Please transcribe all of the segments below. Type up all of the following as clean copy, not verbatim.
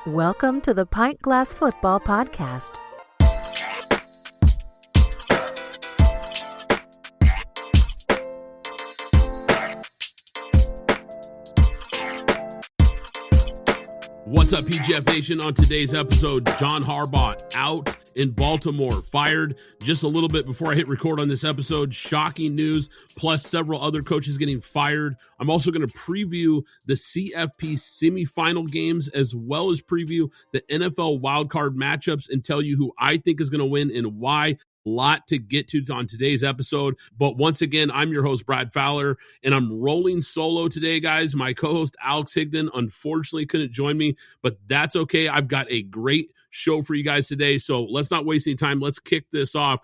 Welcome to the Pint Glass Football Podcast. What's up, PGF Nation? On today's episode, John Harbaugh out in Baltimore, fired just a little bit before I hit record on this episode. Shocking news, plus several other coaches getting fired. I'm also going to preview the CFP semifinal games, as well as preview the NFL wildcard matchups and tell you who I think is going to win and why. Lot to get to on today's episode. But once again, I'm your host, Brad Fowler, and I'm rolling solo today, guys. My co-host, Alex Higdon, unfortunately couldn't join me, but that's okay. I've got a great show for you guys today, so let's not waste any time. Let's kick this off.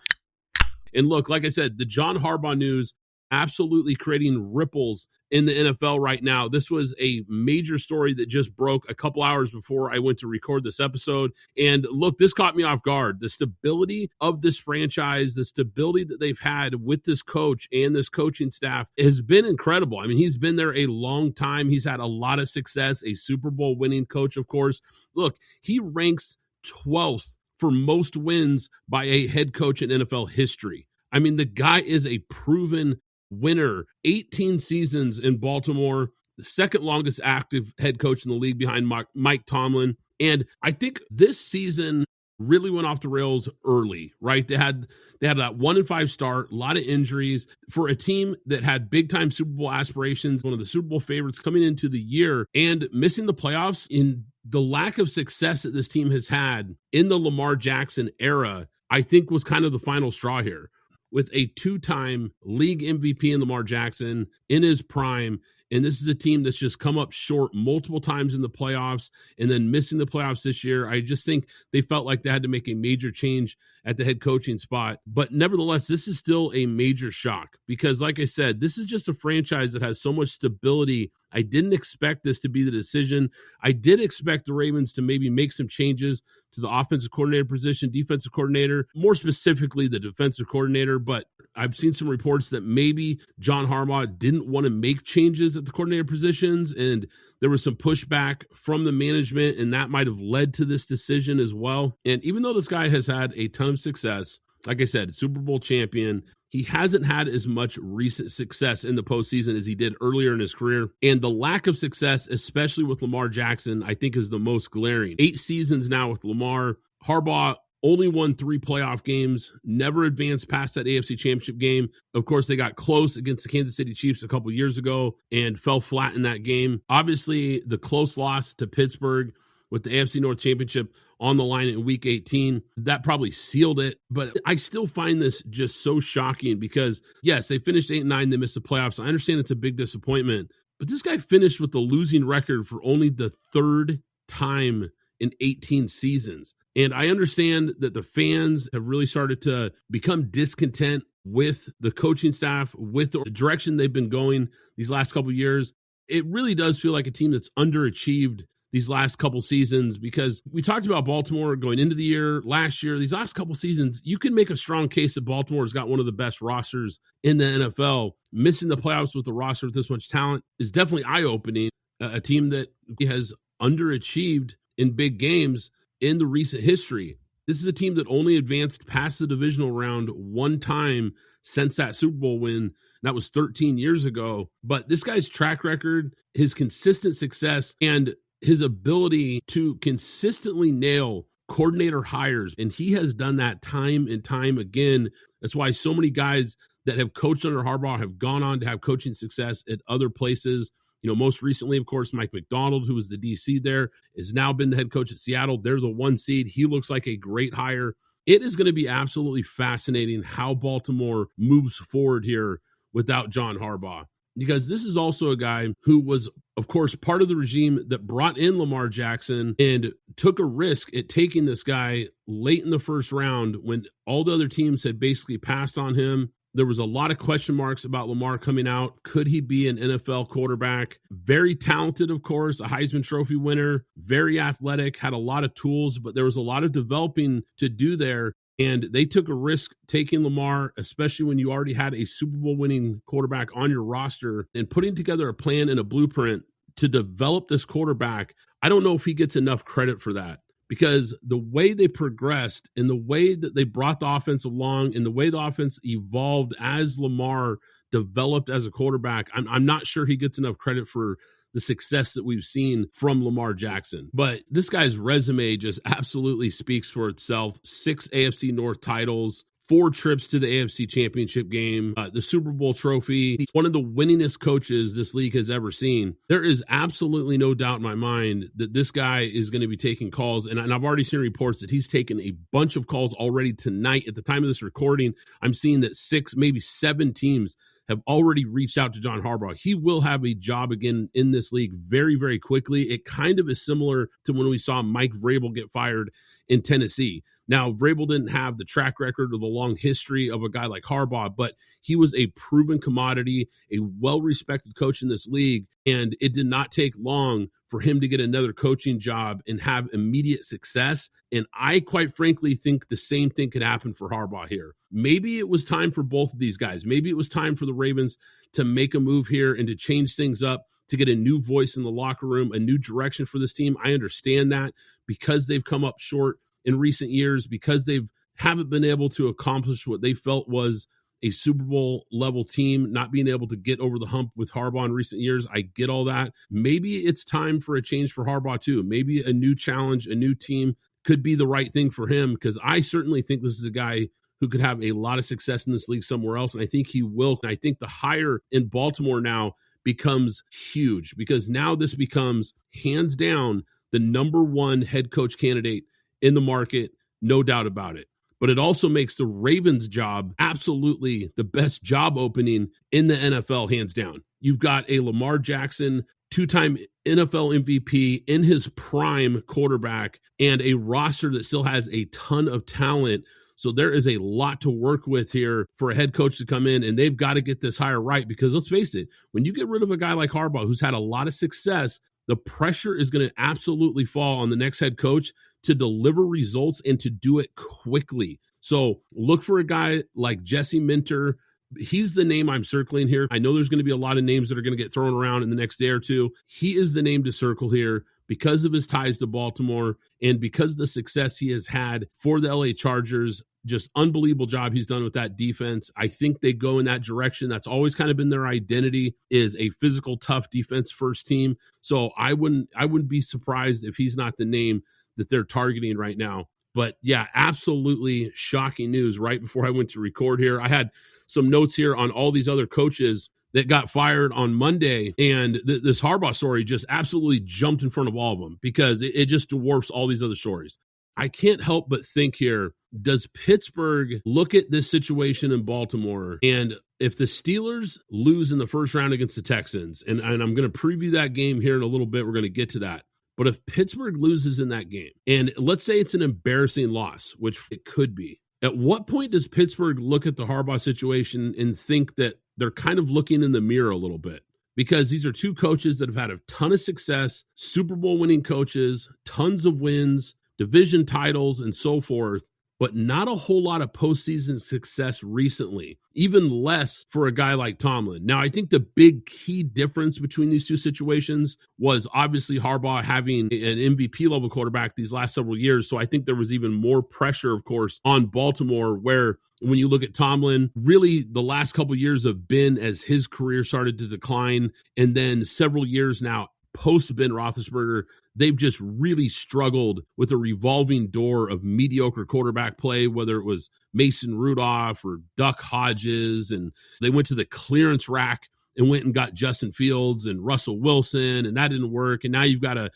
And look, like I said, the John Harbaugh news absolutely creating ripples in the NFL right now. This was a major story that just broke a couple hours before I went to record this episode. And look, this caught me off guard. The stability of this franchise, the stability that they've had with this coach and this coaching staff has been incredible. I mean, he's been there a long time. He's had a lot of success, a Super Bowl winning coach, of course. Look, he ranks 12th for most wins by a head coach in NFL history. I mean, the guy is a proven winner, 18 seasons in Baltimore, the second longest active head coach in the league behind Mike Tomlin. And I think this season really went off the rails early, right? They had that 1-5 start, a lot of injuries for a team that had big time Super Bowl aspirations, one of the Super Bowl favorites coming into the year, and missing the playoffs. In the lack of success that this team has had in the Lamar Jackson era, I think was kind of the final straw here. With a two-time league MVP in Lamar Jackson in his prime. And this is a team that's just come up short multiple times in the playoffs and then missing the playoffs this year. I just think they felt like they had to make a major change at the head coaching spot. But nevertheless, this is still a major shock because, like I said, this is just a franchise that has so much stability. I didn't expect this to be the decision. I did expect the Ravens to maybe make some changes to the offensive coordinator position, defensive coordinator, more specifically the defensive coordinator. But I've seen some reports that maybe John Harbaugh didn't want to make changes at the coordinator positions, and there was some pushback from the management, and that might have led to this decision as well. And even though this guy has had a ton of success, like I said, Super Bowl champion, he hasn't had as much recent success in the postseason as he did earlier in his career. And the lack of success, especially with Lamar Jackson, I think is the most glaring. 8 seasons now with Lamar. Harbaugh only won 3 playoff games, never advanced past that AFC Championship game. Of course, they got close against the Kansas City Chiefs a couple years ago and fell flat in that game. Obviously, the close loss to Pittsburgh with the AFC North Championship on the line in Week 18, that probably sealed it. But I still find this just so shocking because, yes, they finished 8-9, they missed the playoffs. I understand it's a big disappointment, but this guy finished with the losing record for only the 3rd time in 18 seasons. And I understand that the fans have really started to become discontent with the coaching staff, with the direction they've been going these last couple of years. It really does feel like a team that's underachieved these last couple seasons because we talked about Baltimore going into the year, last year, these last couple seasons. You can make a strong case that Baltimore's got one of the best rosters in the NFL. Missing the playoffs with a roster with this much talent is definitely eye-opening. A team that has underachieved in big games in the recent history. This is a team that only advanced past the divisional round one time since that Super Bowl win. That was 13 years ago. But this guy's track record, his consistent success, and his ability to consistently nail coordinator hires, and he has done that time and time again. That's why so many guys that have coached under Harbaugh have gone on to have coaching success at other places. You know, most recently, of course, Mike McDonald, who was the DC there, has now been the head coach at Seattle. They're the 1 seed. He looks like a great hire. It is going to be absolutely fascinating how Baltimore moves forward here without John Harbaugh, because this is also a guy who was, of course, part of the regime that brought in Lamar Jackson and took a risk at taking this guy late in the first round when all the other teams had basically passed on him. There was a lot of question marks about Lamar coming out. Could he be an NFL quarterback? Very talented, of course, a Heisman Trophy winner, very athletic, had a lot of tools, but there was a lot of developing to do there. And they took a risk taking Lamar, especially when you already had a Super Bowl winning quarterback on your roster, and putting together a plan and a blueprint to develop this quarterback. I don't know if he gets enough credit for that, because the way they progressed and the way that they brought the offense along and the way the offense evolved as Lamar developed as a quarterback, I'm not sure he gets enough credit for the success that we've seen from Lamar Jackson. But this guy's resume just absolutely speaks for itself. 6 AFC North titles, 4 trips to the AFC Championship game, the Super Bowl trophy. He's one of the winningest coaches this league has ever seen. There is absolutely no doubt in my mind that this guy is going to be taking calls, and I've already seen reports that he's taken a bunch of calls already tonight. At the time of this recording, I'm seeing that 6, maybe 7 teams have already reached out to John Harbaugh. He will have a job again in this league very, very quickly. It kind of is similar to when we saw Mike Vrabel get fired in Tennessee. Now, Vrabel didn't have the track record or the long history of a guy like Harbaugh, but he was a proven commodity, a well-respected coach in this league, and it did not take long for him to get another coaching job and have immediate success. And I, quite frankly, think the same thing could happen for Harbaugh here. Maybe it was time for both of these guys. Maybe it was time for the Ravens to make a move here and to change things up, to get a new voice in the locker room, a new direction for this team. I understand that because they've come up short in recent years, because they haven't been able to accomplish what they felt was a Super Bowl level team, not being able to get over the hump with Harbaugh in recent years. I get all that. Maybe it's time for a change for Harbaugh too. Maybe a new challenge, a new team could be the right thing for him, because I certainly think this is a guy who could have a lot of success in this league somewhere else, and I think he will. And I think the hire in Baltimore now becomes huge, because now this becomes hands down the number 1 head coach candidate in the market, no doubt about it. But it also makes the Ravens' job absolutely the best job opening in the NFL, hands down. You've got a Lamar Jackson, 2-time NFL MVP, in his prime quarterback, and a roster that still has a ton of talent. So there is a lot to work with here for a head coach to come in, and they've got to get this hire right, because let's face it, when you get rid of a guy like Harbaugh, who's had a lot of success, the pressure is going to absolutely fall on the next head coach to deliver results and to do it quickly. So look for a guy like Jesse Minter. He's the name I'm circling here. I know there's going to be a lot of names that are going to get thrown around in the next day or two. He is the name to circle here because of his ties to Baltimore and because of the success he has had for the LA Chargers. Just unbelievable job he's done with that defense. I think they go in that direction. That's always kind of been their identity, is a physical, tough defense first team. So I wouldn't be surprised if he's not the name that they're targeting right now. But yeah, absolutely shocking news right before I went to record here. I had some notes here on all these other coaches that got fired on Monday, and this Harbaugh story just absolutely jumped in front of all of them, because it just dwarfs all these other stories. I can't help but think here, does Pittsburgh look at this situation in Baltimore, and if the Steelers lose in the first round against the Texans, and I'm going to preview that game here in a little bit, we're going to get to that. But if Pittsburgh loses in that game, and let's say it's an embarrassing loss, which it could be, at what point does Pittsburgh look at the Harbaugh situation and think that they're kind of looking in the mirror a little bit? Because these are two coaches that have had a ton of success, Super Bowl winning coaches, tons of wins, division titles, and so forth, but not a whole lot of postseason success recently, even less for a guy like Tomlin. Now, I think the big key difference between these two situations was obviously Harbaugh having an MVP level quarterback these last several years. So I think there was even more pressure, of course, on Baltimore, where when you look at Tomlin, really the last couple of years have been as his career started to decline. And then several years now, post Ben Roethlisberger, they've just really struggled with a revolving door of mediocre quarterback play, whether it was Mason Rudolph or Duck Hodges, and they went to the clearance rack and went and got Justin Fields and Russell Wilson, and that didn't work. And now you've got an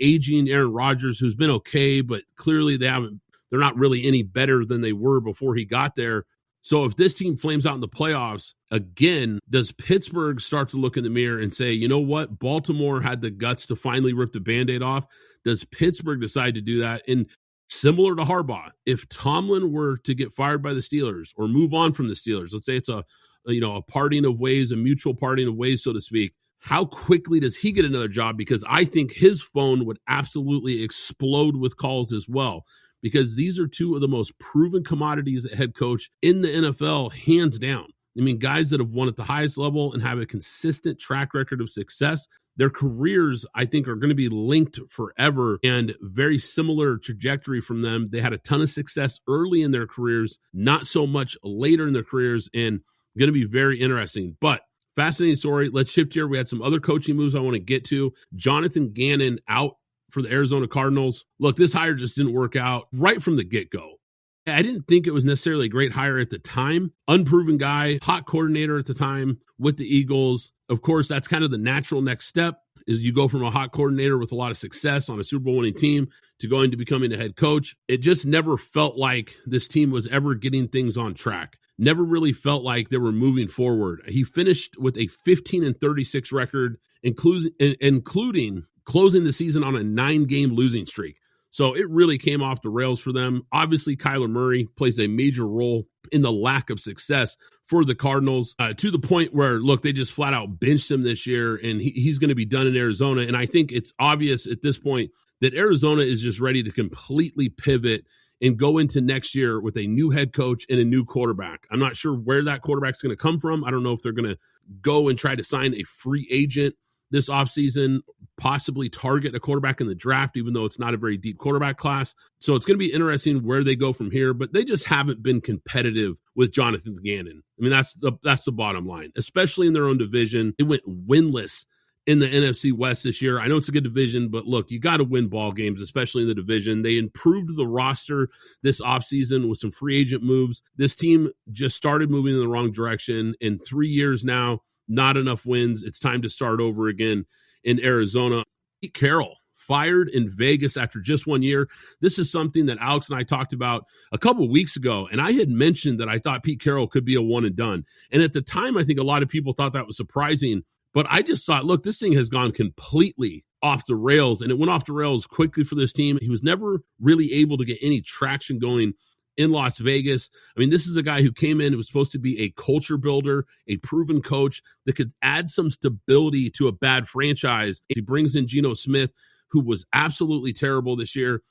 aging Aaron Rodgers who's been okay, but clearly they're not really any better than they were before he got there. So if this team flames out in the playoffs, again, does Pittsburgh start to look in the mirror and say, you know what, Baltimore had the guts to finally rip the Band-Aid off? Does Pittsburgh decide to do that? And similar to Harbaugh, if Tomlin were to get fired by the Steelers or move on from the Steelers, let's say it's a parting of ways, a mutual parting of ways, so to speak, how quickly does he get another job? Because I think his phone would absolutely explode with calls as well, because these are two of the most proven commodities at head coach in the NFL, hands down. I mean, guys that have won at the highest level and have a consistent track record of success, their careers, I think, are going to be linked forever and very similar trajectory from them. They had a ton of success early in their careers, not so much later in their careers, and going to be very interesting. But fascinating story. Let's shift here. We had some other coaching moves I want to get to. Jonathan Gannon out for the Arizona Cardinals. Look, this hire just didn't work out right from the get-go. I didn't think it was necessarily a great hire at the time. Unproven guy, hot coordinator at the time with the Eagles. Of course, that's kind of the natural next step is you go from a hot coordinator with a lot of success on a Super Bowl winning team to going to becoming a head coach. It just never felt like this team was ever getting things on track. Never really felt like they were moving forward. He finished with a 15-36 record, including closing the season on a 9-game losing streak. So it really came off the rails for them. Obviously, Kyler Murray plays a major role in the lack of success for the Cardinals to the point where, look, they just flat out benched him this year, and he's going to be done in Arizona. And I think it's obvious at this point that Arizona is just ready to completely pivot and go into next year with a new head coach and a new quarterback. I'm not sure where that quarterback's going to come from. I don't know if they're going to go and try to sign a free agent this offseason, possibly target a quarterback in the draft, even though it's not a very deep quarterback class. So it's going to be interesting where they go from here, but they just haven't been competitive with Jonathan Gannon. I mean, that's the bottom line, especially in their own division. They went winless in the NFC West this year. I know it's a good division, but look, you got to win ball games, especially in the division. They improved the roster this offseason with some free agent moves. This team just started moving in the wrong direction. In 3 years now, not enough wins. It's time to start over again in Arizona. Pete Carroll fired in Vegas after just 1 year. This is something that Alex and I talked about a couple of weeks ago, and I had mentioned that I thought Pete Carroll could be a one and done. And at the time, I think a lot of people thought that was surprising, but I just thought, look, this thing has gone completely off the rails, and it went off the rails quickly for this team. He was never really able to get any traction going in Las Vegas. I mean, this is a guy who came in, who was supposed to be a culture builder, a proven coach that could add some stability to a bad franchise. He brings in Geno Smith, who was absolutely terrible this year.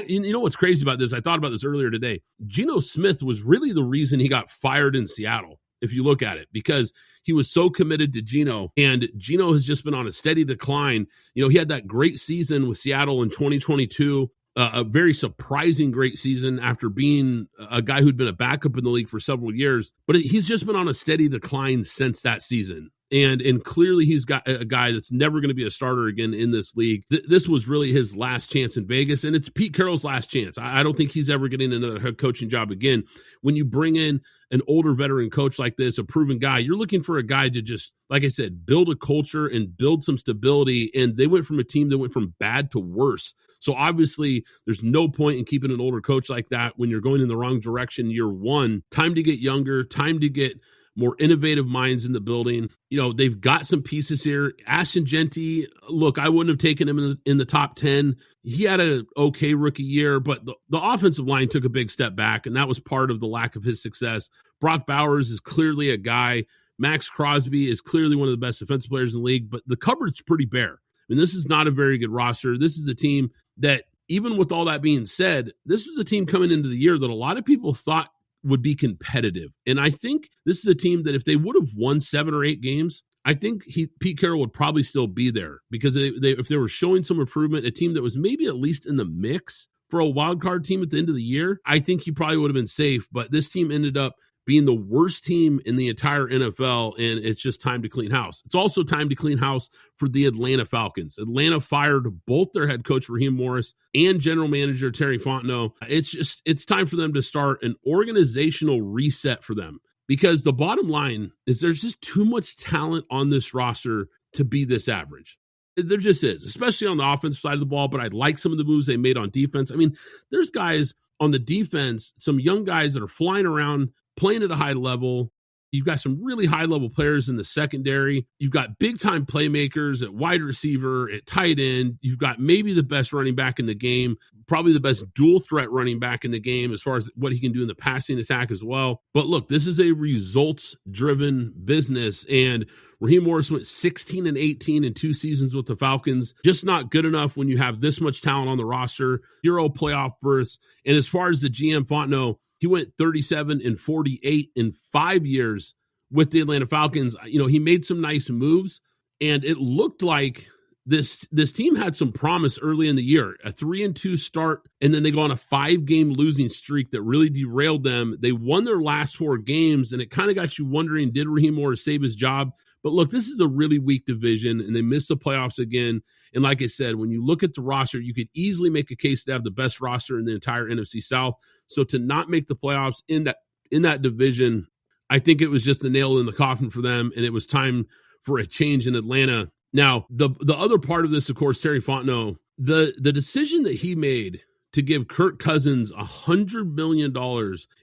You know what's crazy about this? I thought about this earlier today. Geno Smith was really the reason he got fired in Seattle, if you look at it, because he was so committed to Geno, and Geno has just been on a steady decline. You know, he had that great season with Seattle in 2022, a very surprising great season after being a guy who'd been a backup in the league for several years, but he's just been on a steady decline since that season. And clearly he's got a guy that's never going to be a starter again in this league. This was really his last chance in Vegas, and it's Pete Carroll's last chance. I don't think he's ever getting another head coaching job again. When you bring in an older veteran coach like this, a proven guy, you're looking for a guy to just, like I said, build a culture and build some stability. And they went from a team that went from bad to worse. So obviously there's no point in keeping an older coach like that when you're going in the wrong direction year one. Time to get younger, time to get more innovative minds in the building. You know, they've got some pieces here. Ashton Genty, look, I wouldn't have taken him in the top 10. He had an okay rookie year, but the offensive line took a big step back, and that was part of the lack of his success. Brock Bowers is clearly a guy. Max Crosby is clearly one of the best defensive players in the league, but the cupboard's pretty bare. I mean, this is not a very good roster. This is a team that, even with all that being said, this was a team coming into the year that a lot of people thought would be competitive. And I think this is a team that if they would have won 7 or 8 games, I think Pete Carroll would probably still be there, because if they were showing some improvement, a team that was maybe at least in the mix for a wild card team at the end of the year, I think he probably would have been safe. But this team ended up being the worst team in the entire NFL, and it's just time to clean house. It's also time to clean house for the Atlanta Falcons. Atlanta fired both their head coach, Raheem Morris, and general manager, Terry Fontenot. It's time for them to start an organizational reset for them, because the bottom line is there's just too much talent on this roster to be this average. There just is, especially on the offensive side of the ball, but I like some of the moves they made on defense. I mean, there's guys on the defense, some young guys that are flying around, playing at a high level. You've got some really high-level players in the secondary. You've got big-time playmakers at wide receiver, at tight end. You've got maybe the best running back in the game, probably the best dual-threat running back in the game as far as what he can do in the passing attack as well. But look, this is a results-driven business, and Raheem Morris went 16-18 in 2 seasons with the Falcons. Just not good enough when you have this much talent on the roster, 0 playoff berths. And as far as the GM Fontenot, he went 37-48 in 5 years with the Atlanta Falcons, he made some nice moves, and it looked like this team had some promise early in the year. A 3-2 start, and then they go on a 5-game losing streak that really derailed them. They won their last 4 games, and it kind of got you wondering, did Raheem Morris save his job? But look, this is a really weak division, and they missed the playoffs again. And like I said, when you look at the roster, you could easily make a case to have the best roster in the entire NFC South. So to not make the playoffs in that division, I think it was just a nail in the coffin for them, and it was time for a change in Atlanta. Now, the other part of this, of course, Terry Fontenot, the decision that he made to give Kirk Cousins $100 million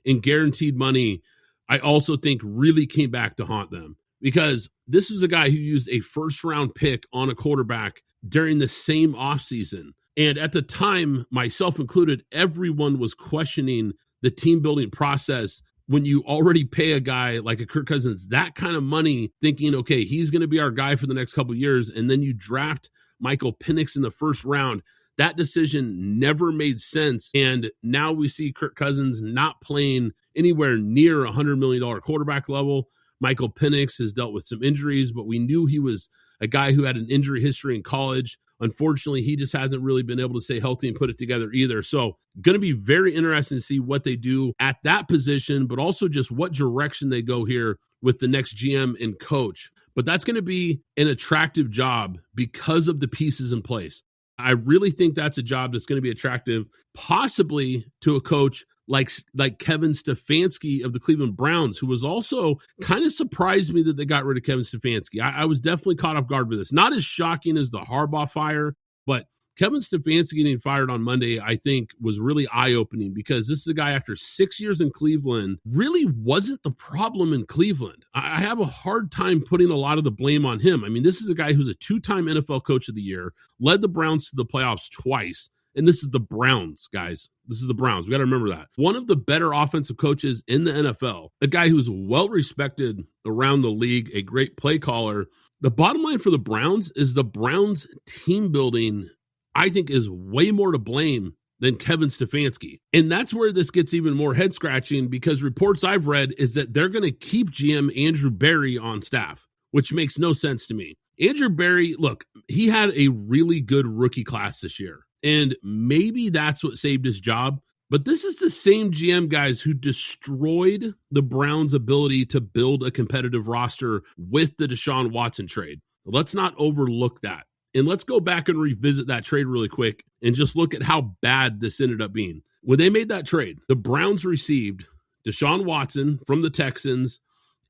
in guaranteed money, I also think really came back to haunt them. Because this is a guy who used a first-round pick on a quarterback during the same offseason. And at the time, myself included, everyone was questioning the team-building process when you already pay a guy like a Kirk Cousins that kind of money, thinking, okay, he's going to be our guy for the next couple of years, and then you draft Michael Penix in the first round. That decision never made sense, and now we see Kirk Cousins not playing anywhere near a $100 million quarterback level. Michael Penix has dealt with some injuries, but we knew he was a guy who had an injury history in college. Unfortunately, he just hasn't really been able to stay healthy and put it together either. So going to be very interesting to see what they do at that position, but also just what direction they go here with the next GM and coach. But that's going to be an attractive job because of the pieces in place. I really think that's a job that's going to be attractive, possibly to a coach like Kevin Stefanski of the Cleveland Browns, who was also kind of surprised me that they got rid of Kevin Stefanski. I was definitely caught off guard with this. Not as shocking as the Harbaugh fire, but Kevin Stefanski getting fired on Monday, I think, was really eye-opening because this is a guy after 6 years in Cleveland really wasn't the problem in Cleveland. I have a hard time putting a lot of the blame on him. I mean, this is a guy who's a 2-time NFL Coach of the Year, led the Browns to the playoffs twice, and this is the Browns, guys. This is the Browns. We got to remember that. One of the better offensive coaches in the NFL, a guy who's well-respected around the league, a great play caller. The bottom line for the Browns is the Browns team building, I think, is way more to blame than Kevin Stefanski. And that's where this gets even more head-scratching because reports I've read is that they're going to keep GM Andrew Berry on staff, which makes no sense to me. Andrew Berry, look, he had a really good rookie class this year. And maybe that's what saved his job. But this is the same GM, guys, who destroyed the Browns' ability to build a competitive roster with the Deshaun Watson trade. Let's not overlook that. And let's go back and revisit that trade really quick and just look at how bad this ended up being. When they made that trade, the Browns received Deshaun Watson from the Texans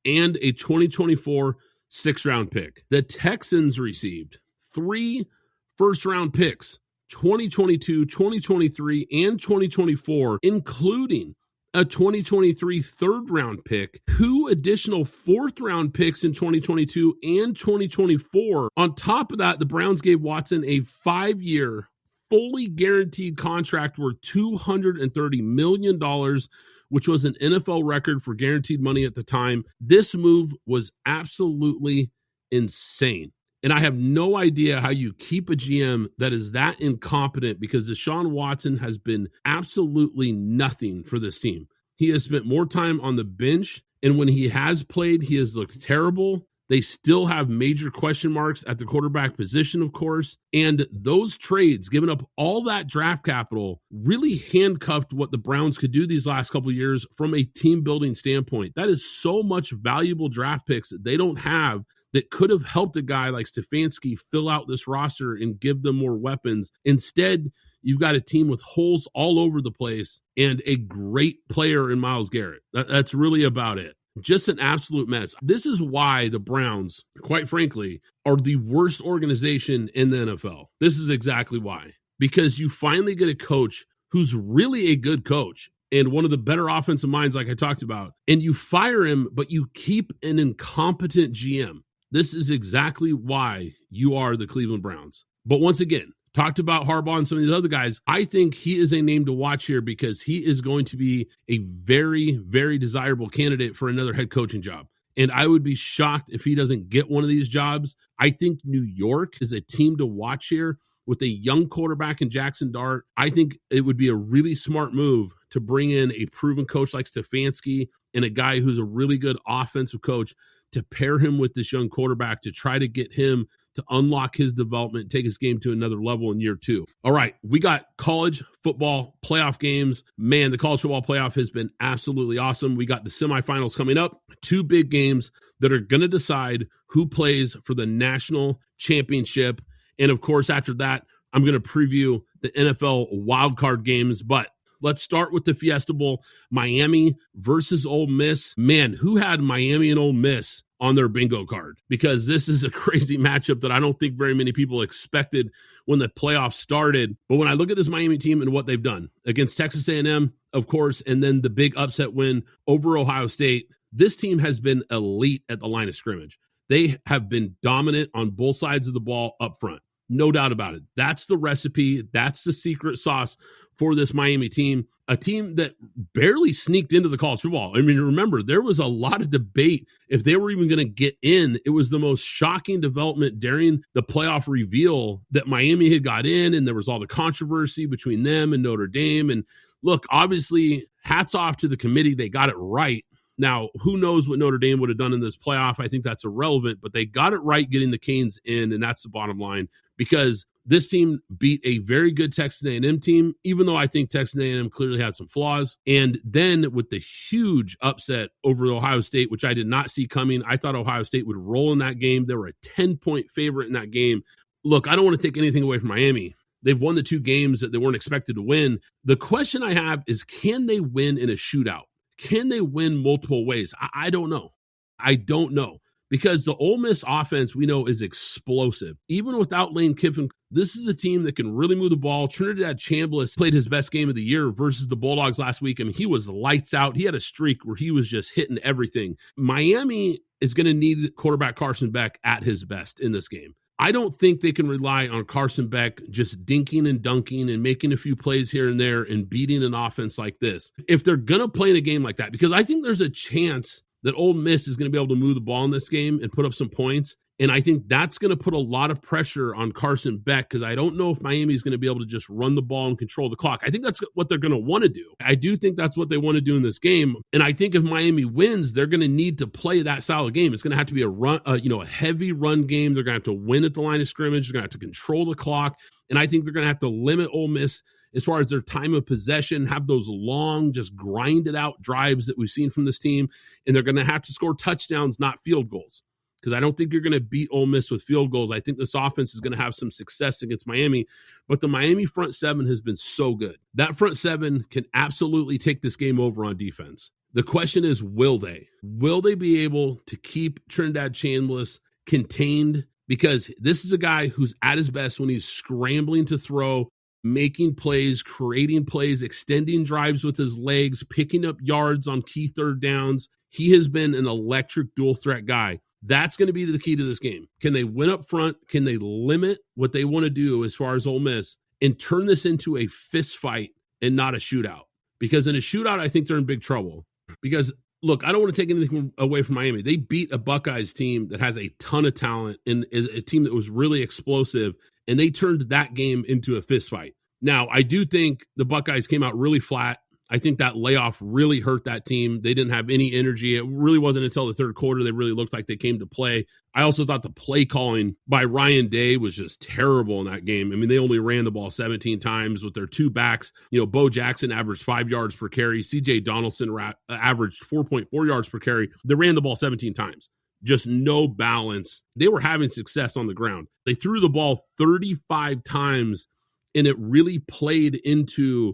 and a 2024 6th-round pick. The Texans received 3 first-round picks, 2022, 2023, and 2024, including a 2023 3rd-round pick, 2 additional 4th-round picks in 2022 and 2024. On top of that, the Browns gave Watson a 5-year, fully guaranteed contract worth $230 million, which was an NFL record for guaranteed money at the time. This move was absolutely insane. And I have no idea how you keep a GM that is that incompetent because Deshaun Watson has been absolutely nothing for this team. He has spent more time on the bench, and when he has played, he has looked terrible. They still have major question marks at the quarterback position, of course. And those trades, giving up all that draft capital, really handcuffed what the Browns could do these last couple of years from a team-building standpoint. That is so much valuable draft picks that they don't have that could have helped a guy like Stefanski fill out this roster and give them more weapons. Instead, you've got a team with holes all over the place and a great player in Myles Garrett. That's really about it. Just an absolute mess. This is why the Browns, quite frankly, are the worst organization in the NFL. This is exactly why. Because you finally get a coach who's really a good coach and one of the better offensive minds like I talked about, and you fire him, but you keep an incompetent GM. This is exactly why you are the Cleveland Browns. But once again, talked about Harbaugh and some of these other guys. I think he is a name to watch here because he is going to be a very, very desirable candidate for another head coaching job. And I would be shocked if he doesn't get one of these jobs. I think New York is a team to watch here with a young quarterback in Jackson Dart. I think it would be a really smart move to bring in a proven coach like Stefanski and a guy who's a really good offensive coach to pair him with this young quarterback to try to get him to unlock his development, take his game to another level in year 2. All right, we got college football playoff games. Man, the college football playoff has been absolutely awesome. We got the semifinals coming up, 2 big games that are going to decide who plays for the national championship. And of course, after that, I'm going to preview the NFL wildcard games, but let's start with the Fiesta Bowl, Miami versus Ole Miss. Man, who had Miami and Ole Miss on their bingo card? Because this is a crazy matchup that I don't think very many people expected when the playoffs started. But when I look at this Miami team and what they've done against Texas A&M, of course, and then the big upset win over Ohio State, this team has been elite at the line of scrimmage. They have been dominant on both sides of the ball up front. No doubt about it. That's the recipe. That's the secret sauce for this Miami team, a team that barely sneaked into the college football. I mean, remember, there was a lot of debate if they were even going to get in. It was the most shocking development during the playoff reveal that Miami had got in, and there was all the controversy between them and Notre Dame. And look, obviously, hats off to the committee. They got it right. Now, who knows what Notre Dame would have done in this playoff? I think that's irrelevant, but they got it right getting the Canes in, and that's the bottom line, because this team beat a very good Texas A&M team, even though I think Texas A&M clearly had some flaws. And then with the huge upset over Ohio State, which I did not see coming, I thought Ohio State would roll in that game. They were a 10-point favorite in that game. Look, I don't want to take anything away from Miami. They've won the 2 games that they weren't expected to win. The question I have is, can they win in a shootout? Can they win multiple ways? I don't know. I don't know. Because the Ole Miss offense, we know, is explosive. Even without Lane Kiffin, this is a team that can really move the ball. Trinidad Chambliss played his best game of the year versus the Bulldogs last week. I mean, he was lights out. He had a streak where he was just hitting everything. Miami is going to need quarterback Carson Beck at his best in this game. I don't think they can rely on Carson Beck just dinking and dunking and making a few plays here and there and beating an offense like this. If they're going to play in a game like that, because I think there's a chance that Ole Miss is going to be able to move the ball in this game and put up some points. And I think that's going to put a lot of pressure on Carson Beck, because I don't know if Miami is going to be able to just run the ball and control the clock. I think that's what they're going to want to do. I do think that's what they want to do in this game. And I think if Miami wins, they're going to need to play that style of game. It's going to have to be a heavy run game. They're going to have to win at the line of scrimmage. They're going to have to control the clock. And I think they're going to have to limit Ole Miss as far as their time of possession, have those long, just grinded out drives that we've seen from this team. And they're going to have to score touchdowns, not field goals, because I don't think you're going to beat Ole Miss with field goals. I think this offense is going to have some success against Miami, but the Miami front seven has been so good. That front seven can absolutely take this game over on defense. The question is, will they? Will they be able to keep Trinidad Chambliss contained? Because this is a guy who's at his best when he's scrambling to throw, making plays, creating plays, extending drives with his legs, picking up yards on key third downs. He has been an electric dual threat guy. That's going to be the key to this game. Can they win up front? Can they limit what they want to do as far as Ole Miss and turn this into a fist fight and not a shootout? Because in a shootout, I think they're in big trouble. Because, look, I don't want to take anything away from Miami. They beat a Buckeyes team that has a ton of talent and is a team that was really explosive, and they turned that game into a fist fight. Now, I do think the Buckeyes came out really flat. I think that layoff really hurt that team. They didn't have any energy. It really wasn't until the third quarter they really looked like they came to play. I also thought the play calling by Ryan Day was just terrible in that game. I mean, they only ran the ball 17 times with their 2 backs. You know, Bo Jackson averaged 5 yards per carry. C.J. Donaldson averaged 4.4 yards per carry. They ran the ball 17 times. Just no balance. They were having success on the ground. They threw the ball 35 times, and it really played into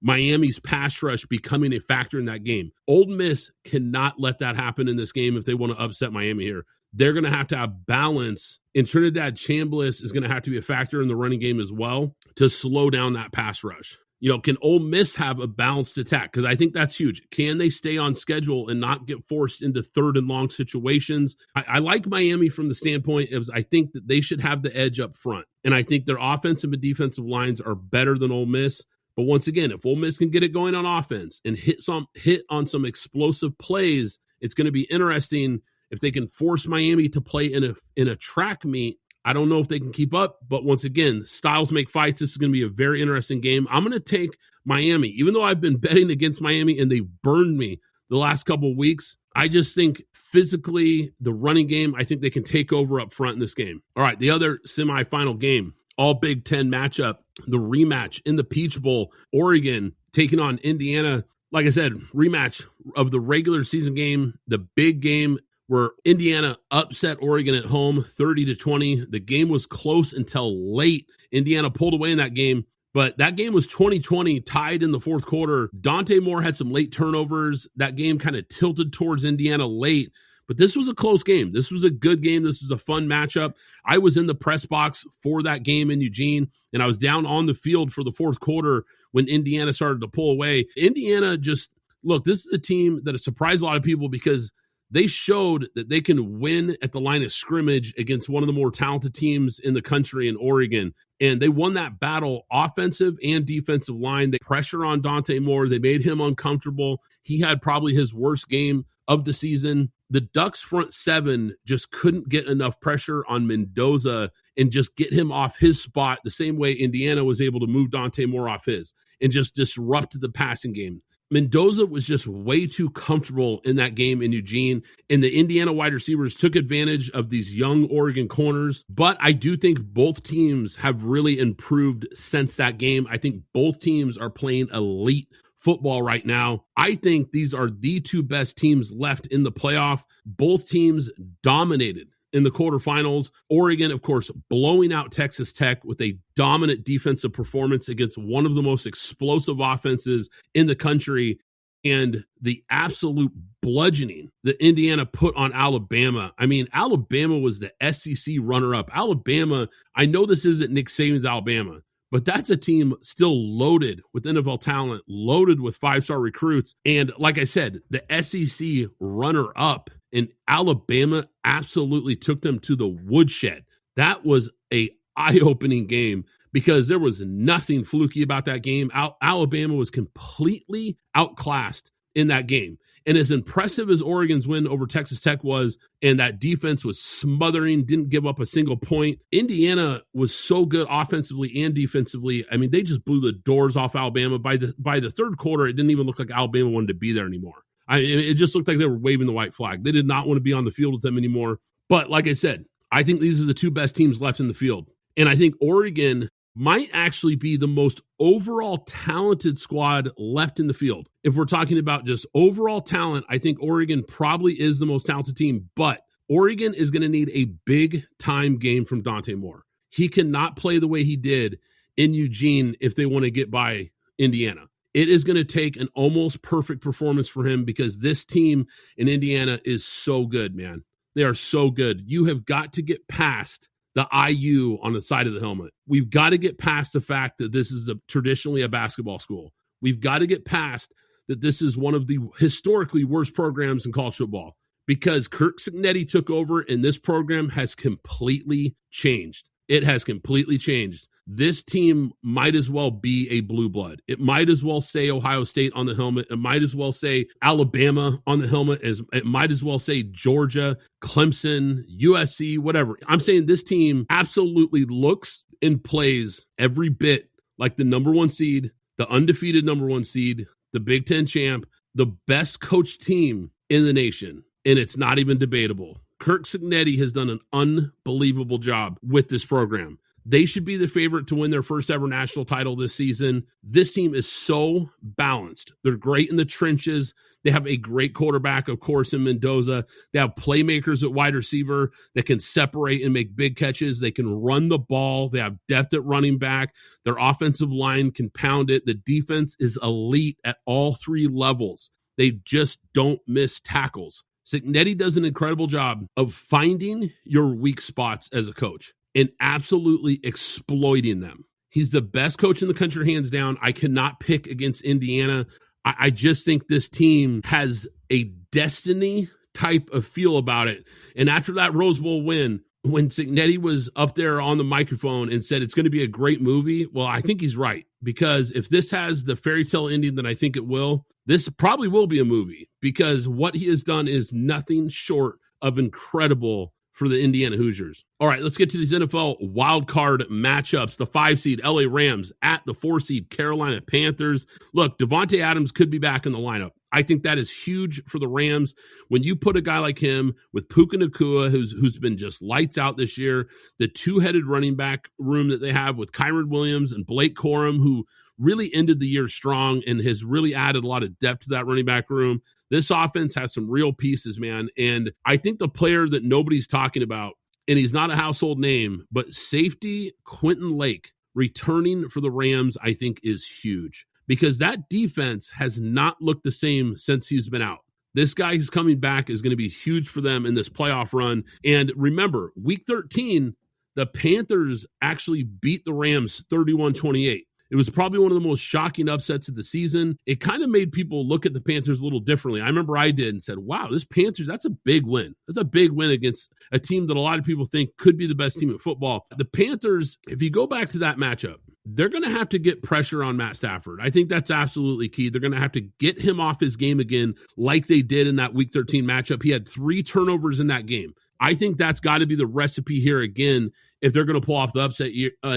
Miami's pass rush becoming a factor in that game. Ole Miss cannot let that happen in this game if they want to upset Miami here. They're going to have balance, and Trinidad Chambliss is going to have to be a factor in the running game as well to slow down that pass rush. You know, can Ole Miss have a balanced attack? Because I think that's huge. Can they stay on schedule and not get forced into third and long situations? I like Miami from the standpoint of I think that they should have the edge up front. And I think their offensive and defensive lines are better than Ole Miss. But once again, if Ole Miss can get it going on offense and hit on some explosive plays, it's going to be interesting if they can force Miami to play in a track meet. I don't know if they can keep up, but once again, styles make fights. This is going to be a very interesting game. I'm going to take Miami, even though I've been betting against Miami and they burned me the last couple of weeks. I just think physically, the running game, I think they can take over up front in this game. All right, the other semifinal game, all Big Ten matchup, the rematch in the Peach Bowl, Oregon taking on Indiana. Like I said, rematch of the regular season game, the big game where Indiana upset Oregon at home 30-20. The game was close until late. Indiana pulled away in that game, but that game was 20-20, tied in the fourth quarter. Dante Moore had some late turnovers. That game kind of tilted towards Indiana late, but this was a close game. This was a good game. This was a fun matchup. I was in the press box for that game in Eugene, and I was down on the field for the fourth quarter when Indiana started to pull away. Indiana just, look, this is a team that has surprised a lot of people because they showed that they can win at the line of scrimmage against one of the more talented teams in the country in Oregon. And they won that battle, offensive and defensive line. They pressure on Dante Moore. They made him uncomfortable. He had probably his worst game of the season. The Ducks front seven just couldn't get enough pressure on Mendoza and just get him off his spot the same way Indiana was able to move Dante Moore off his and just disrupted the passing game. Mendoza was just way too comfortable in that game in Eugene, and the Indiana wide receivers took advantage of these young Oregon corners. But I do think both teams have really improved since that game. I think both teams are playing elite football right now. I think these are the two best teams left in the playoff. Both teams dominated in the quarterfinals. Oregon, of course, blowing out Texas Tech with a dominant defensive performance against one of the most explosive offenses in the country, and the absolute bludgeoning that Indiana put on Alabama. I mean, Alabama was the SEC runner-up. Alabama, I know this isn't Nick Saban's Alabama, but that's a team still loaded with NFL talent, loaded with five-star recruits. And like I said, the SEC runner-up in Alabama absolutely took them to the woodshed. That was a eye-opening game because there was nothing fluky about that game. Alabama was completely outclassed in that game. And as impressive as Oregon's win over Texas Tech was, and that defense was smothering, didn't give up a single point, Indiana was so good offensively and defensively. I mean, they just blew the doors off Alabama. By the third quarter, it didn't even look like Alabama wanted to be there anymore. It just looked like they were waving the white flag. They did not want to be on the field with them anymore. But like I said, I think these are the two best teams left in the field. And I think Oregon might actually be the most overall talented squad left in the field. If we're talking about just overall talent, I think Oregon probably is the most talented team. But Oregon is going to need a big-time game from Dante Moore. He cannot play the way he did in Eugene if they want to get by Indiana. It is going to take an almost perfect performance for him because this team in Indiana is so good, man. They are so good. You have got to get past the IU on the side of the helmet. We've got to get past the fact that this is traditionally a basketball school. We've got to get past that this is one of the historically worst programs in college football because Kirk Cignetti took over and this program has completely changed. It has completely changed. This team might as well be a blue blood. It might as well say Ohio State on the helmet. It might as well say Alabama on the helmet. It might as well say Georgia, Clemson, USC, whatever. I'm saying this team absolutely looks and plays every bit like the number one seed, the undefeated number one seed, the Big Ten champ, the best coached team in the nation. And it's not even debatable. Kirk Cignetti has done an unbelievable job with this program. They should be the favorite to win their first ever national title this season. This team is so balanced. They're great in the trenches. They have a great quarterback, of course, in Mendoza. They have playmakers at wide receiver that can separate and make big catches. They can run the ball. They have depth at running back. Their offensive line can pound it. The defense is elite at all three levels. They just don't miss tackles. Cignetti does an incredible job of finding your weak spots as a coach and absolutely exploiting them. He's the best coach in the country, hands down. I cannot pick against Indiana. I just think this team has a destiny type of feel about it. And after that Rose Bowl win, when Cignetti was up there on the microphone and said it's going to be a great movie, well, I think he's right. Because if this has the fairy tale ending that I think it will, this probably will be a movie. Because what he has done is nothing short of incredible for the Indiana Hoosiers. All right, let's get to these NFL wildcard matchups. The 5 seed LA Rams at the 4 seed Carolina Panthers. Look, Devontae Adams could be back in the lineup. I think that is huge for the Rams. When you put a guy like him with Puka Nacua, who's been just lights out this year, the two-headed running back room that they have with Kyron Williams and Blake Corum, who really ended the year strong and has really added a lot of depth to that running back room. This offense has some real pieces, man. And I think the player that nobody's talking about, and he's not a household name, but safety Quentin Lake returning for the Rams, I think is huge. Because that defense has not looked the same since he's been out. This guy who's coming back is going to be huge for them in this playoff run. And remember, week 13, the Panthers actually beat the Rams 31-28. It was probably one of the most shocking upsets of the season. It kind of made people look at the Panthers a little differently. I remember I did and said, wow, this Panthers, that's a big win. That's a big win against a team that a lot of people think could be the best team in football. The Panthers, if you go back to that matchup, they're going to have to get pressure on Matt Stafford. I think that's absolutely key. They're going to have to get him off his game again like they did in that Week 13 matchup. He had 3 turnovers in that game. I think that's got to be the recipe here again if they're going to pull off the upset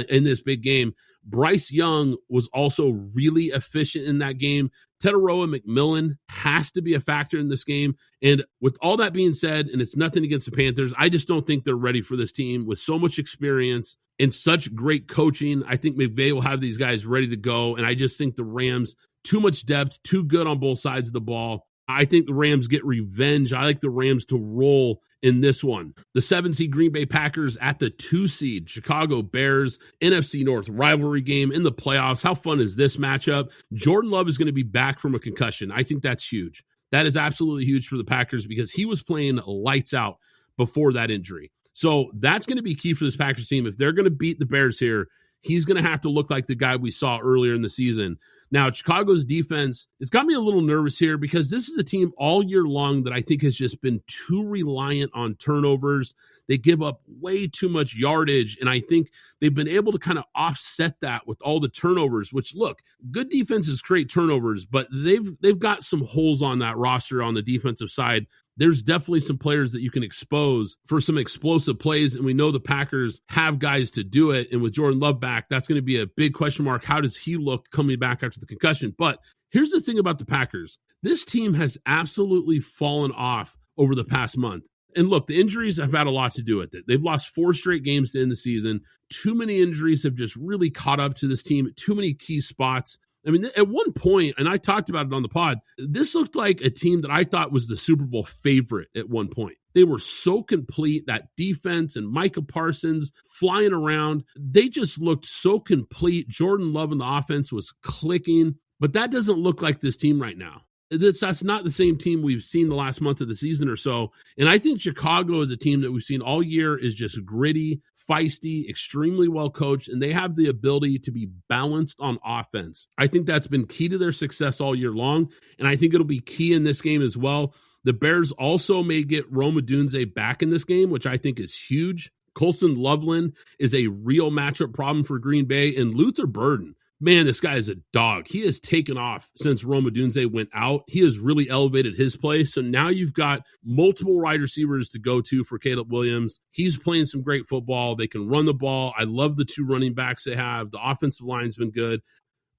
in this big game. Bryce Young was also really efficient in that game. Teteroa McMillan has to be a factor in this game. And with all that being said, and it's nothing against the Panthers, I just don't think they're ready for this team with so much experience and such great coaching. I think McVay will have these guys ready to go. And I just think the Rams, too much depth, too good on both sides of the ball. I think the Rams get revenge. I like the Rams to roll in this one. The 7-seed Green Bay Packers at the 2-seed Chicago Bears, NFC North rivalry game in the playoffs. How fun is this matchup? Jordan Love is going to be back from a concussion. I think that's huge. That is absolutely huge for the Packers because he was playing lights out before that injury. So that's going to be key for this Packers team. If they're going to beat the Bears here, he's going to have to look like the guy we saw earlier in the season. Now, Chicago's defense, it's got me a little nervous here because this is a team all year long that I think has just been too reliant on turnovers. They give up way too much yardage, and I think they've been able to kind of offset that with all the turnovers, which, look, good defenses create turnovers, but they've got some holes on that roster on the defensive side. There's definitely some players that you can expose for some explosive plays, and we know the Packers have guys to do it, and with Jordan Love back, that's going to be a big question mark. How does he look coming back after the concussion? But here's the thing about the Packers. This team has absolutely fallen off over the past month. And look, the injuries have had a lot to do with it. They've lost 4 straight games to end the season. Too many injuries have just really caught up to this team, too many key spots. I mean, at one point, and I talked about it on the pod, this looked like a team that I thought was the Super Bowl favorite at one point. They were so complete, that defense and Micah Parsons flying around. They just looked so complete. Jordan Love in the offense was clicking, but that doesn't look like this team right now. That's not the same team we've seen the last month of the season or so. And I think Chicago is a team that we've seen all year is just gritty, feisty, extremely well coached, and they have the ability to be balanced on offense. I think that's been key to their success all year long, and I think it'll be key in this game as well. The Bears also may get Rome Odunze back in this game, which I think is huge. Colston Loveland is a real matchup problem for Green Bay, and Luther Burden. Man, this guy is a dog. He has taken off since Rome Odunze went out. He has really elevated his play. So now you've got multiple wide receivers to go to for Caleb Williams. He's playing some great football. They can run the ball. I love the 2 running backs they have. The offensive line's been good.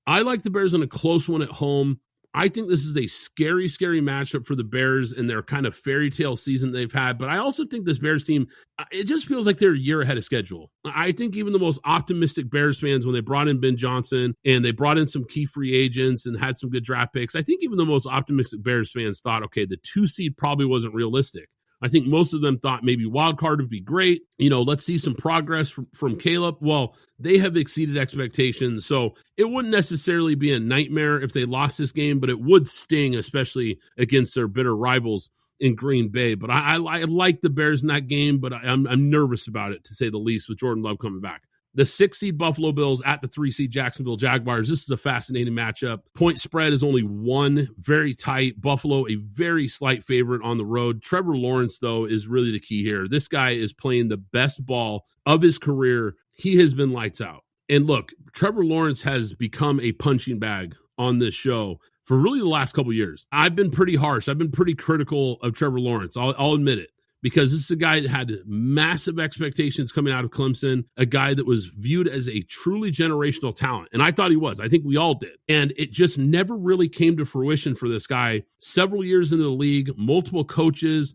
I like the Bears in a close one at home. I think this is a scary, scary matchup for the Bears and their kind of fairy tale season they've had. But I also think this Bears team, it just feels like they're a year ahead of schedule. I think even the most optimistic Bears fans, when they brought in Ben Johnson and they brought in some key free agents and had some good draft picks, I think even the most optimistic Bears fans thought, okay, the 2 seed probably wasn't realistic. I think most of them thought maybe wild card would be great. You know, let's see some progress from Caleb. Well, they have exceeded expectations. So it wouldn't necessarily be a nightmare if they lost this game, but it would sting, especially against their bitter rivals in Green Bay. But I like the Bears in that game, but I'm nervous about it, to say the least, with Jordan Love coming back. The 6-seed Buffalo Bills at the 3-seed Jacksonville Jaguars. This is a fascinating matchup. Point spread is only 1, very tight. Buffalo, a very slight favorite on the road. Trevor Lawrence, though, is really the key here. This guy is playing the best ball of his career. He has been lights out. And look, Trevor Lawrence has become a punching bag on this show for really the last couple years. I've been pretty harsh. I've been pretty critical of Trevor Lawrence. I'll admit it. because this is a guy that had massive expectations coming out of Clemson, a guy that was viewed as a truly generational talent. And I thought he was. I think we all did. And it just never really came to fruition for this guy. Several years into the league, multiple coaches.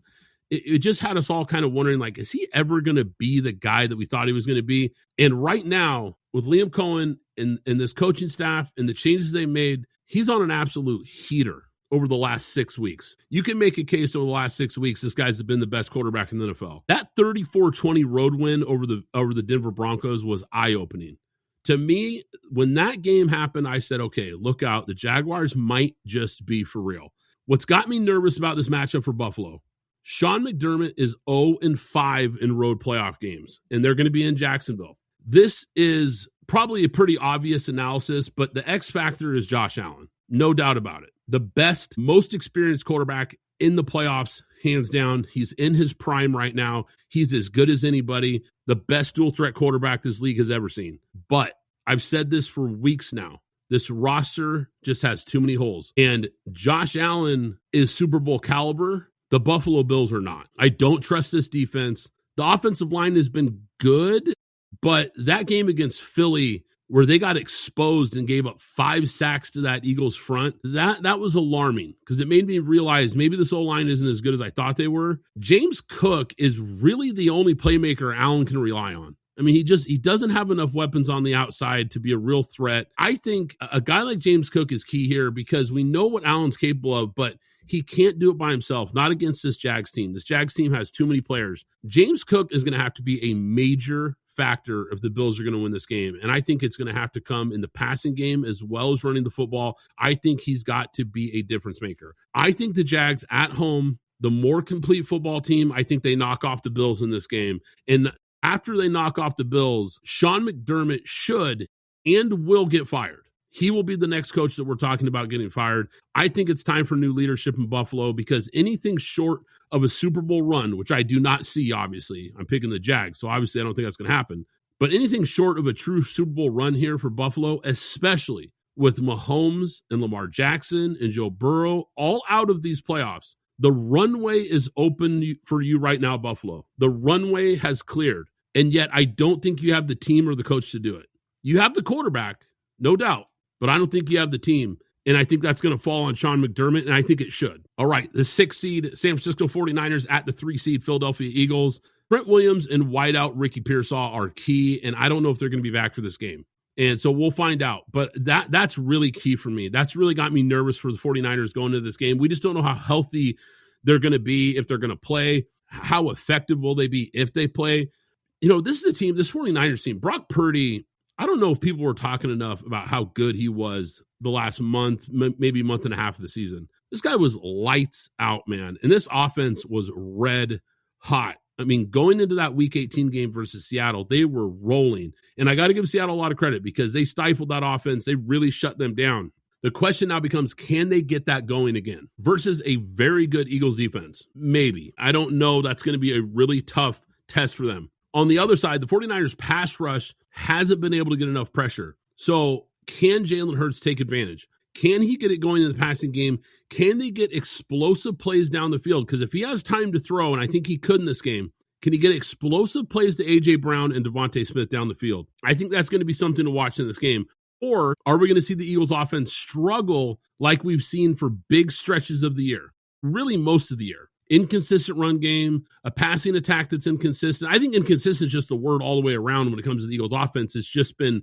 It just had us all kind of wondering, like, is he ever going to be the guy that we thought he was going to be? And right now, with Liam Cohen and this coaching staff and the changes they made, he's on an absolute heater over the last 6 weeks. You can make a case over the last 6 weeks, this guy's been the best quarterback in the NFL. That 34-20 road win over the Denver Broncos was eye-opening. To me, when that game happened, I said, okay, look out. The Jaguars might just be for real. What's got me nervous about this matchup for Buffalo, Sean McDermott is 0-5 in road playoff games, and they're going to be in Jacksonville. This is probably a pretty obvious analysis, but the X factor is Josh Allen. No doubt about it. The best, most experienced quarterback in the playoffs, hands down. He's in his prime right now. He's as good as anybody. The best dual threat quarterback this league has ever seen. But I've said this for weeks now. This roster just has too many holes. And Josh Allen is Super Bowl caliber. The Buffalo Bills are not. I don't trust this defense. The offensive line has been good, but that game against Philly, where they got exposed and gave up 5 sacks to that Eagles front, that was alarming because it made me realize maybe this O-line isn't as good as I thought they were. James Cook is really the only playmaker Allen can rely on. I mean, he doesn't have enough weapons on the outside to be a real threat. I think a guy like James Cook is key here because we know what Allen's capable of, but he can't do it by himself, not against this Jags team. This Jags team has too many players. James Cook is going to have to be a major factor if the Bills are going to win this game. And I think it's going to have to come in the passing game as well as running the football. I think he's got to be a difference maker. I think the Jags at home, the more complete football team, I think they knock off the Bills in this game. And after they knock off the Bills, Sean McDermott should and will get fired. He will be the next coach that we're talking about getting fired. I think it's time for new leadership in Buffalo because anything short of a Super Bowl run, which I do not see, obviously, I'm picking the Jags, so obviously I don't think that's going to happen. But anything short of a true Super Bowl run here for Buffalo, especially with Mahomes and Lamar Jackson and Joe Burrow all out of these playoffs, the runway is open for you right now, Buffalo. The runway has cleared, and yet I don't think you have the team or the coach to do it. You have the quarterback, no doubt, but I don't think you have the team, and I think that's going to fall on Sean McDermott, and I think it should. All right, the 6 seed San Francisco 49ers at the 3 seed Philadelphia Eagles. Trent Williams and wideout Ricky Pearsall are key, and I don't know if they're going to be back for this game. And so we'll find out. But that's really key for me. That's really got me nervous for the 49ers going into this game. We just don't know how healthy they're going to be, if they're going to play. How effective will they be if they play? You know, this is a team, this 49ers team, Brock Purdy, I don't know if people were talking enough about how good he was the last month, maybe month and a half of the season. This guy was lights out, man. And this offense was red hot. I mean, going into that Week 18 game versus Seattle, they were rolling. And I got to give Seattle a lot of credit because they stifled that offense. They really shut them down. The question now becomes, can they get that going again versus a very good Eagles defense? Maybe. I don't know. That's going to be a really tough test for them. On the other side, the 49ers pass rush hasn't been able to get enough pressure. So can Jalen Hurts take advantage? Can he get it going in the passing game? Can they get explosive plays down the field? Because if he has time to throw, and I think he could in this game, can he get explosive plays to A.J. Brown and Devontae Smith down the field? I think that's going to be something to watch in this game. Or are we going to see the Eagles offense struggle like we've seen for big stretches of the year? Really most of the year. Inconsistent run game, a passing attack that's inconsistent. I think inconsistent is just the word all the way around when it comes to the Eagles offense. It's just been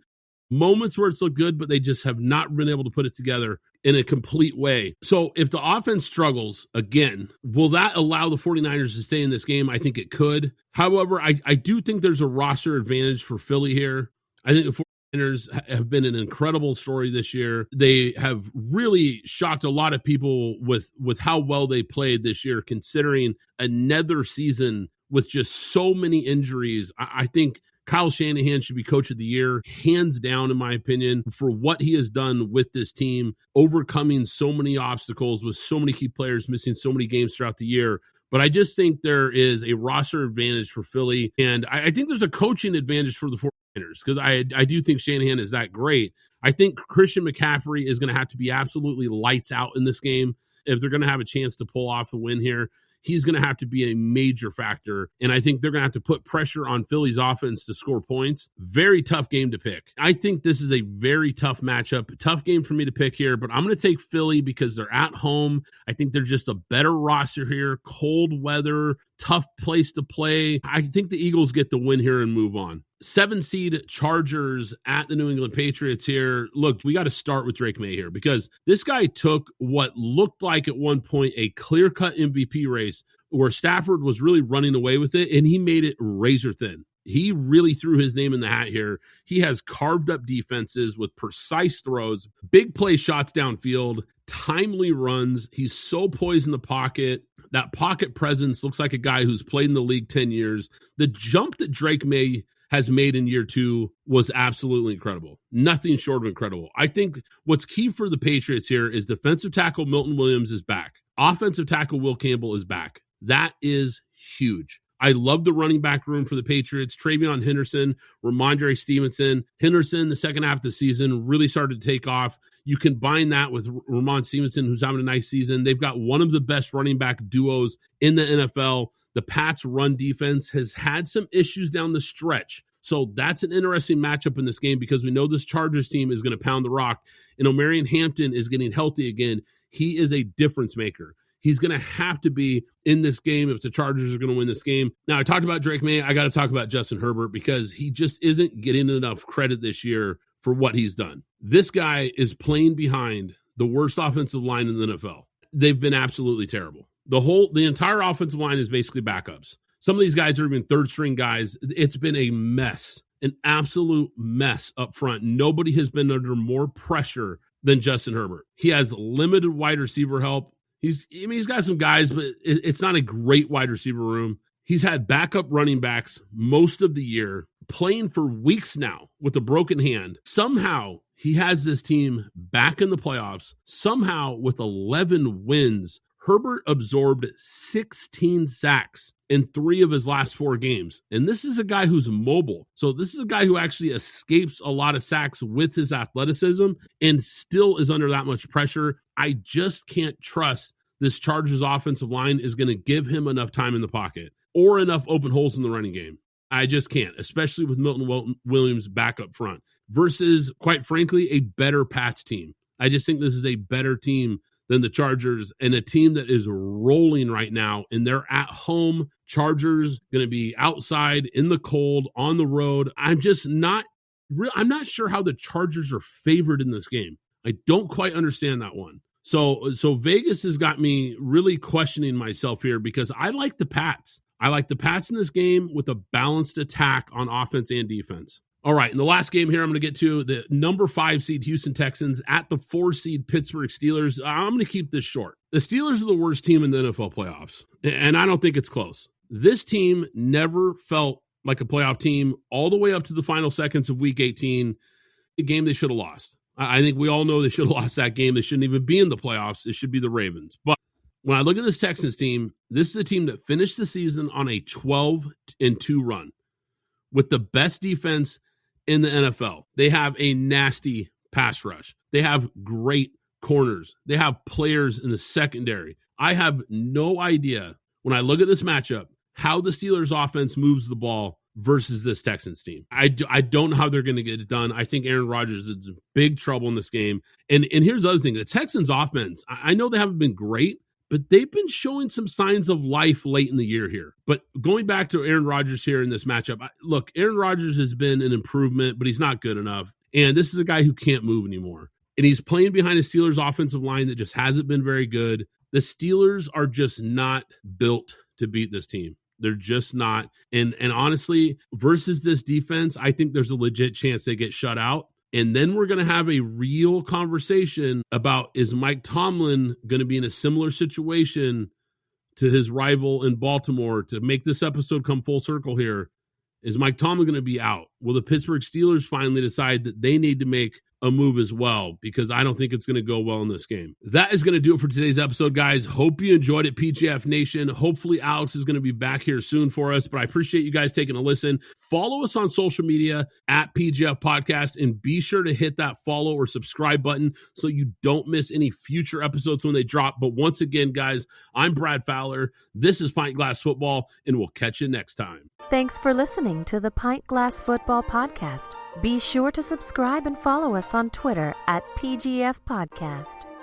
moments where it's looked good, but they just have not been able to put it together in a complete way. So if the offense struggles again, will that allow the 49ers to stay in this game? I think it could. However, I do think there's a roster advantage for Philly here. I think the 49ers have been an incredible story this year. They have really shocked a lot of people with how well they played this year, considering another season with just so many injuries. I think Kyle Shanahan should be coach of the year, hands down, in my opinion, for what he has done with this team, overcoming so many obstacles with so many key players missing so many games throughout the year. But I just think there is a roster advantage for Philly, and I think there's a coaching advantage for the 49ers because I do think Shanahan is that great. I think Christian McCaffrey is going to have to be absolutely lights out in this game if they're going to have a chance to pull off the win here. he's going to have to be a major factor. And I think they're going to have to put pressure on Philly's offense to score points. Very tough game to pick. I think this is a very tough matchup. Tough game for me to pick here, but I'm going to take Philly because they're at home. I think they're just a better roster here. Cold weather, tough place to play. I think the Eagles get the win here and move on. 7-seed Chargers at the New England Patriots here. Look, we got to start with Drake May here because this guy took what looked like at one point a clear-cut MVP race where Stafford was really running away with it, and he made it razor thin. He really threw his name in the hat here. He has carved up defenses with precise throws, big play shots downfield, timely runs. He's so poised in the pocket. That pocket presence looks like a guy who's played in the league 10 years. The jump that Drake May has made in year 2 was absolutely incredible. Nothing short of incredible. I think what's key for the Patriots here is defensive tackle Milton Williams is back. Offensive tackle Will Campbell is back. That is huge. I love the running back room for the Patriots. Travion Henderson, Ramondre Stevenson. Henderson, the second half of the season, really started to take off. You combine that with Ramon Stevenson, who's having a nice season. They've got one of the best running back duos in the NFL. The Pats' run defense has had some issues down the stretch. So that's an interesting matchup in this game because we know this Chargers team is going to pound the rock. And Omarion Hampton is getting healthy again. He is a difference maker. He's going to have to be in this game if the Chargers are going to win this game. Now, I talked about Drake May. I got to talk about Justin Herbert because he just isn't getting enough credit this year for what he's done. This guy is playing behind the worst offensive line in the NFL. They've been absolutely terrible. The entire offensive line is basically backups. Some of these guys are even third-string guys. It's been a mess, an absolute mess up front. Nobody has been under more pressure than Justin Herbert. He has limited wide receiver help. He's got some guys, but it's not a great wide receiver room. He's had backup running backs most of the year, playing for weeks now with a broken hand. Somehow, he has this team back in the playoffs. Somehow, with 11 wins, Herbert absorbed 16 sacks in 3 of his last 4 games. And this is a guy who's mobile. So this is a guy who actually escapes a lot of sacks with his athleticism and still is under that much pressure. I just can't trust this Chargers offensive line is going to give him enough time in the pocket or enough open holes in the running game. I just can't, especially with Milton Williams back up front versus, quite frankly, a better Pats team. I just think this is a better team than the Chargers and a team that is rolling right now, and they're at home. Chargers going to be outside in the cold on the road. I'm not sure how the Chargers are favored in this game. I don't quite understand that one. So Vegas has got me really questioning myself here because I like the Pats. I like the Pats in this game with a balanced attack on offense and defense. All right, in the last game here, I'm going to get to the number 5 seed Houston Texans at the 4 seed Pittsburgh Steelers. I'm going to keep this short. The Steelers are the worst team in the NFL playoffs, and I don't think it's close. This team never felt like a playoff team all the way up to the final seconds of Week 18, a game they should have lost. I think we all know they should have lost that game. They shouldn't even be in the playoffs. It should be the Ravens. But when I look at this Texans team, this is a team that finished the season on a 12-2 run with the best defense in the NFL. They have a nasty pass rush. They have great corners. They have players in the secondary. I have no idea when I look at this matchup how the Steelers offense moves the ball versus this Texans team. I don't know how they're going to get it done. I think Aaron Rodgers is in big trouble in this game. And here's the other thing. The Texans offense, I know they haven't been great, but they've been showing some signs of life late in the year here. But going back to Aaron Rodgers here in this matchup, look, Aaron Rodgers has been an improvement, but he's not good enough. And this is a guy who can't move anymore. And he's playing behind a Steelers offensive line that just hasn't been very good. The Steelers are just not built to beat this team. They're just not. And honestly, versus this defense, I think there's a legit chance they get shut out. And then we're going to have a real conversation about, is Mike Tomlin going to be in a similar situation to his rival in Baltimore? To make this episode come full circle here, is Mike Tomlin going to be out? Will the Pittsburgh Steelers finally decide that they need to make a move as well, because I don't think it's going to go well in this game. That is going to do it for today's episode, guys. Hope you enjoyed it, PGF Nation. Hopefully Alex is going to be back here soon for us, but I appreciate you guys taking a listen. Follow us on social media at PGF Podcast, and be sure to hit that follow or subscribe button so you don't miss any future episodes when they drop. But once again, guys, I'm Brad Fowler. This is Pint Glass Football, and we'll catch you next time. Thanks for listening to the Pint Glass Football Podcast. Be sure to subscribe and follow us on Twitter at PGF Podcast.